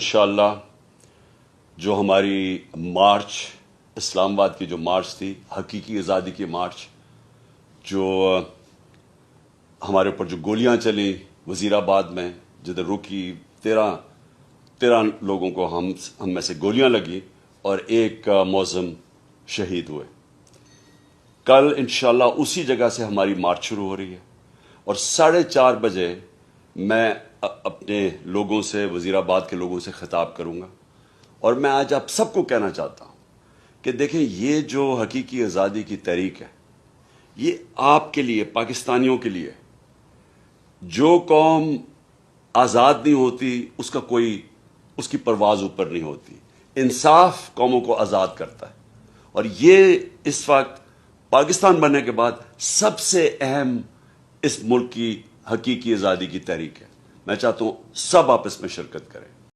इंशाअल्लाह जो हमारी मार्च, इस्लामाबाद की जो मार्च थी, हकीकी आज़ादी की मार्च, जो हमारे ऊपर जो गोलियां चली वजीराबाद में, जिधर रुकी 13 लोगों को हम में से गोलियां लगी और एक मौज़म शहीद हुए। कल इंशाअल्लाह उसी जगह से हमारी मार्च शुरू हो रही है और 4:30 बजे मैं अपने लोगों से, वजीराबाद के लोगों से खिताब करूंगा। और मैं आज आप सबको कहना चाहता हूं कि देखें, ये जो हकीकी आज़ादी की तहरीक है, ये आपके लिए, पाकिस्तानियों के लिए। जो कौम आज़ाद नहीं होती उसका कोई, उसकी परवाज ऊपर नहीं होती। इंसाफ कौमों को आज़ाद करता है और ये इस वक्त पाकिस्तान बनने के बाद सबसे अहम इस मुल्क की हकीकी आज़ादी की तहरीक है। मैं चाहता हूं सब आप इसमें शिरकत करें।